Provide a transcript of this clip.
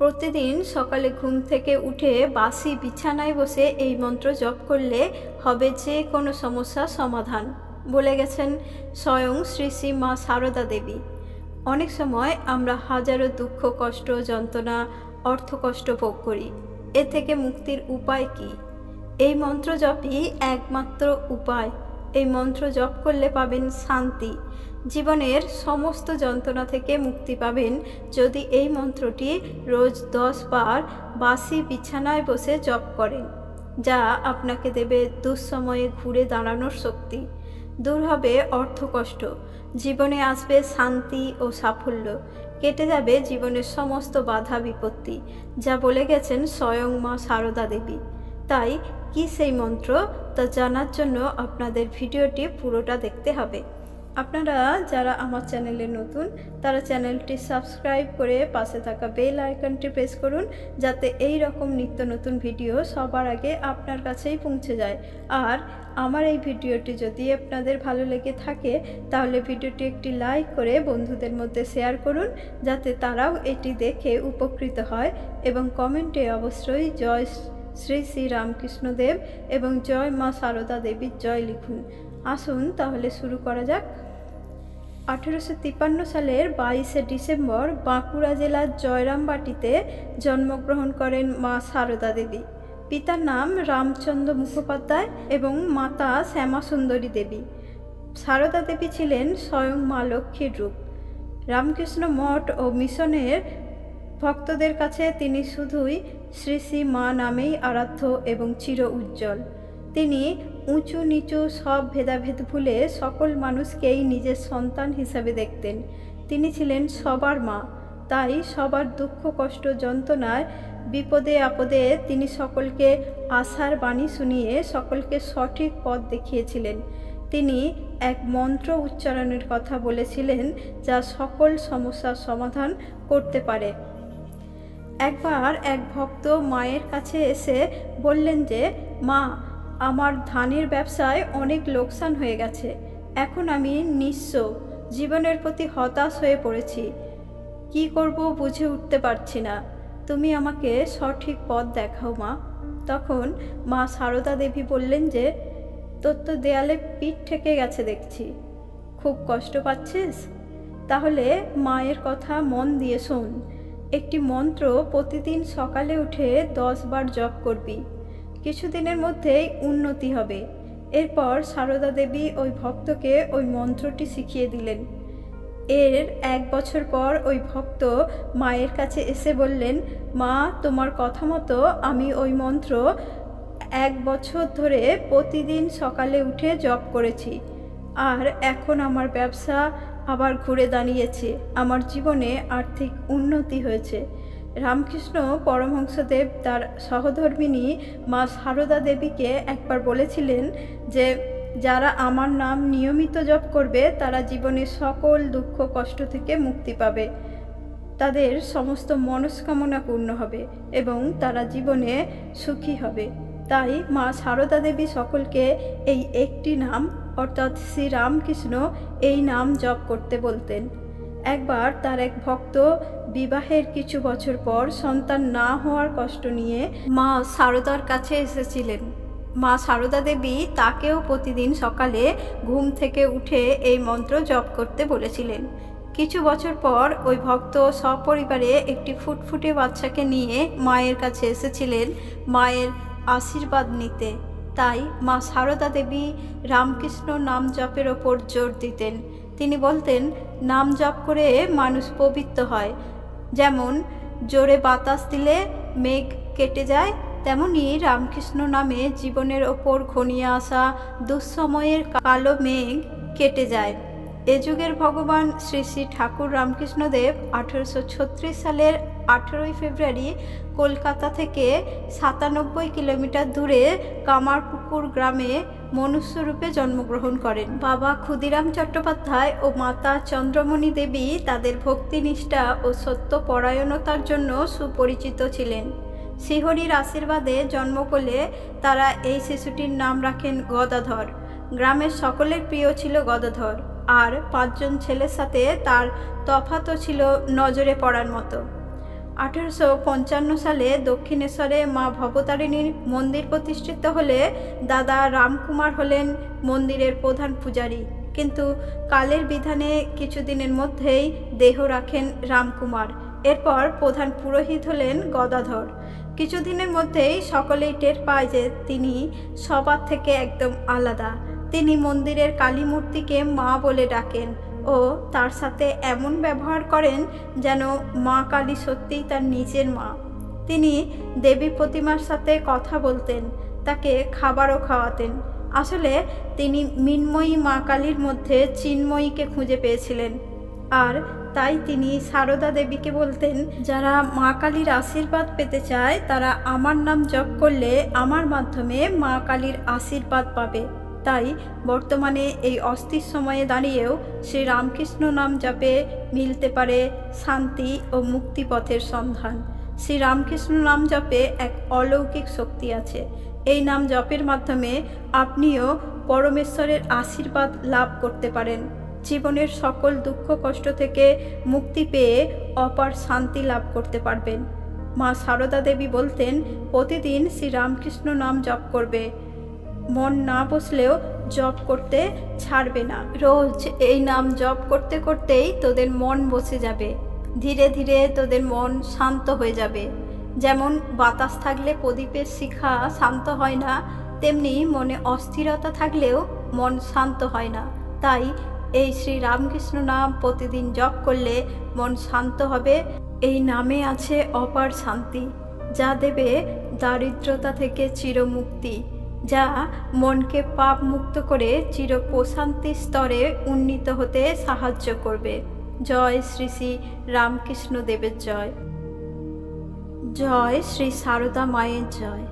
প্রতিদিন সকালে ঘুম থেকে উঠে বাসি বিছানায় বসে এই মন্ত্র জপ করলে হবে যে কোনো সমস্যার সমাধান, বলে গেছেন স্বয়ং শ্রী শ্রী মা সারদা দেবী। অনেক সময় আমরা হাজারো দুঃখ, কষ্ট, যন্ত্রণা, অর্থকষ্ট ভোগ করি। এ থেকে মুক্তির উপায় কি? এই মন্ত্র জপই একমাত্র উপায়। এই মন্ত্র জপ করলে পাবেন শান্তি, জীবনের সমস্ত যন্ত্রণা থেকে মুক্তি পাবেন যদি এই মন্ত্রটি রোজ 10 বার বাসি বিছানায় বসে জপ করেন, যা আপনাকে দেবে দুঃসময়ে ঘুরে দাঁড়ানোর শক্তি। দূর হবে অর্থকষ্ট, জীবনে আসবে শান্তি ও সাফল্য, কেটে যাবে জীবনের সমস্ত বাধা বিপত্তি, যা বলে গেছেন স্বয়ং মা সারদা দেবী। তাই কি সেই মন্ত্র, তা জানার জন্য আপনাদের ভিডিওটি পুরোটা দেখতে হবে। আপনারা যারা আমার চ্যানেলে নতুন, তারা চ্যানেলটি সাবস্ক্রাইব করে পাশে থাকা বেল আইকনটি প্রেস করুন, যাতে এই রকম নিত্য নতুন ভিডিও সবার আগে আপনার কাছেই পৌঁছে যায়। আর আমার এই ভিডিওটি যদি আপনাদের ভালো লেগে থাকে, তাহলে ভিডিওটি একটি লাইক করে বন্ধুদের মধ্যে শেয়ার করুন, যাতে তারাও এটি দেখে উপকৃত হয়। এবং কমেন্টে অবশ্যই জয় শ্রী শ্রী রামকৃষ্ণদেব এবং জয় মা সারদা দেবীর জয় লিখুন। আসুন তাহলে শুরু করা যাক। 1853 সালের 22শে ডিসেম্বর বাঁকুড়া জেলার জয়রামবাটিতে জন্মগ্রহণ করেন মা সারদা দেবী। পিতার নাম রামচন্দ্র মুখোপাধ্যায় এবং মাতা শ্যামাসুন্দরী দেবী। সারদা দেবী ছিলেন স্বয়ং মা লক্ষ্মীর রূপ। রামকৃষ্ণ মঠ ও মিশনের ভক্তদের কাছে তিনি শুধুই শ্রী শ্রী মা নামেই আরাধ্য এবং চির উজ্জ্বল। তিনি উঁচু নিচু সব ভেদাভেদ ভুলে সকল মানুষকেই নিজের সন্তান হিসাবে দেখতেন। তিনি ছিলেন সবার মা, তাই সবার দুঃখ, কষ্ট, যন্ত্রণার, বিপদে আপদে তিনি সকলকে আশার বাণী শুনিয়ে সকলকে সঠিক পথ দেখিয়েছিলেন। তিনি এক মন্ত্র উচ্চারণের কথা বলেছিলেন, যা সকল সমস্যার সমাধান করতে পারে। একবার এক ভক্ত মায়ের কাছে এসে বললেন যে, মা, আমার ধানের ব্যবসায় অনেক লোকসান হয়ে গেছে। এখন আমি নিঃস্ব, জীবনের প্রতি হতাশ হয়ে পড়েছি। কি করব বুঝে উঠতে পারছি না। তুমি আমাকে সঠিক পথ দেখাও মা। তখন মা সারদা দেবী বললেন যে, তোর তো দেয়ালে পিঠ ঠেকে গেছে দেখছি, খুব কষ্ট পাচ্ছিস? তাহলে মায়ের কথা মন দিয়ে শোন। একটি মন্ত্র প্রতিদিন সকালে উঠে 10 বার জপ করবি। কিছুদিনের মধ্যেই উন্নতি হবে। এরপর সারদা দেবী ওই ভক্তকে ওই মন্ত্রটি শিখিয়ে দিলেন। এর 1 বছর পর ওই ভক্ত মায়ের কাছে এসে বললেন, মা, তোমার কথা মতো আমি ওই মন্ত্র 1 বছর ধরে প্রতিদিন সকালে উঠে জপ করেছি, আর এখন আমার ব্যবসা আবার ঘুরে দাঁড়িয়েছে, আমার জীবনে আর্থিক উন্নতি হয়েছে। রামকৃষ্ণ পরমহংসদেব তার সহধর্মিণী মা সারদা দেবীকে একবার বলেছিলেন যে, যারা আমার নাম নিয়মিত জপ করবে তারা জীবনের সকল দুঃখ কষ্ট থেকে মুক্তি পাবে, তাদের সমস্ত মনস্কামনা পূর্ণ হবে এবং তারা জীবনে সুখী হবে। তাই মা সারদা দেবী সকলকে এই একটি নাম, অর্থাৎ শ্রী রামকৃষ্ণ, এই নাম জপ করতে বলতেন। একবার তার এক ভক্ত বিবাহের কিছু বছর পর সন্তান না হওয়ার কষ্ট নিয়ে মা সারদার কাছে এসেছিলেন। মা সারদা দেবী তাকেও প্রতিদিন সকালে ঘুম থেকে উঠে এই মন্ত্র জপ করতে বলেছিলেন। কিছু বছর পর ওই ভক্ত সপরিবারে একটি ফুটফুটে বাচ্চাকে নিয়ে মায়ের কাছে এসেছিলেন মায়ের আশীর্বাদ নিতে। তাই মা সারদা দেবী রামকৃষ্ণ নাম জপের ওপর জোর দিতেন। তিনি বলতেন, নাম জপ করে মানুষ পবিত্র হয়। যেমন জোরে বাতাস দিলে মেঘ কেটে যায়, তেমনি রামকৃষ্ণ নামে জীবনের ওপর ঘনিয়ে আসা দুঃসময়ের কালো মেঘ কেটে যায়। এ যুগের ভগবান শ্রী শ্রী ঠাকুর রামকৃষ্ণদেব 1836 সালের 18ই ফেব্রুয়ারি কলকাতা থেকে 97 কিলোমিটার দূরে কামারপুকুর গ্রামে মনুষ্যরূপে জন্মগ্রহণ করেন। বাবা ক্ষুদিরাম চট্টোপাধ্যায় ও মাতা চন্দ্রমণি দেবী তাদের ভক্তিনিষ্ঠা ও সত্যপরায়ণতার জন্য সুপরিচিত ছিলেন। শ্রীহরির আশীর্বাদে জন্ম করলে তারা এই শিশুটির নাম রাখেন গদাধর। গ্রামের সকলের প্রিয় ছিল গদাধর, আর 5 জন ছেলের সাথে তার তফাতও ছিল নজরে পড়ার মতো। 1855 সালে দক্ষিণেশ্বরে মা ভবতারিণীর মন্দির প্রতিষ্ঠিত হলে দাদা রামকুমার হলেন মন্দিরের প্রধান পূজারী, কিন্তু কালের বিধানে কিছুদিনের মধ্যেই দেহ রাখেন রামকুমার। এরপর প্রধান পুরোহিত হলেন গদাধর। কিছুদিনের মধ্যেই সকলেই টের পায় যে তিনি সবার থেকে একদম আলাদা। তিনি মন্দিরের কালী মূর্তিকে মা বলে ডাকেন ও তার সাথে এমন ব্যবহার করেন যেন মা কালী সত্যিই তার নিজের মা। তিনি দেবী প্রতিমার সাথে কথা বলতেন, তাকে খাবারও খাওয়াতেন। আসলে তিনি মৃন্ময়ী মা কালীর মধ্যে চিন্ময়ীকে খুঁজে পেয়েছিলেন, আর তাই তিনি সারদা দেবীকে বলতেন, যারা মা কালীর আশীর্বাদ পেতে চায় তারা আমার নাম জপ করলে আমার মাধ্যমে মা কালীর আশীর্বাদ পাবে। তাই বর্তমানে এই অস্থির সময়ে দাঁড়িয়েও শ্রী রামকৃষ্ণ নাম জপে মিলতে পারে শান্তি ও মুক্তিপথের সন্ধান। শ্রী রামকৃষ্ণ নাম জপে এক অলৌকিক শক্তি আছে। এই নাম জপের মাধ্যমে আপনিও পরমেশ্বরের আশীর্বাদ লাভ করতে পারেন। জীবনের সকল দুঃখ কষ্ট থেকে মুক্তি পেয়ে অপার শান্তি লাভ করতে পারবেন। মা সারদা দেবী বলতেন, প্রতিদিন শ্রী রামকৃষ্ণ নাম জপ করবে, মন না বসলেও জপ করতে ছাড়বে না। রোজ এই নাম জপ করতে করতেই তোদের মন বসে যাবে, ধীরে ধীরে তোদের মন শান্ত হয়ে যাবে। যেমন বাতাস থাকলে প্রদীপের শিখা শান্ত হয় না, তেমনি মনে অস্থিরতা থাকলেও মন শান্ত হয় না। তাই এই শ্রী রামকৃষ্ণ নাম প্রতিদিন জপ করলে মন শান্ত হবে। এই নামে আছে অপার শান্তি, যা দেবে দারিদ্রতা থেকে চিরমুক্তি, যা মনকে পাপ মুক্ত করে চির প্রশান্তি স্তরে উন্নীত হতে সাহায্য করবে। জয় শ্রী শ্রী রামকৃষ্ণ দেবের জয়। জয় শ্রী সারদা মায়ের জয়।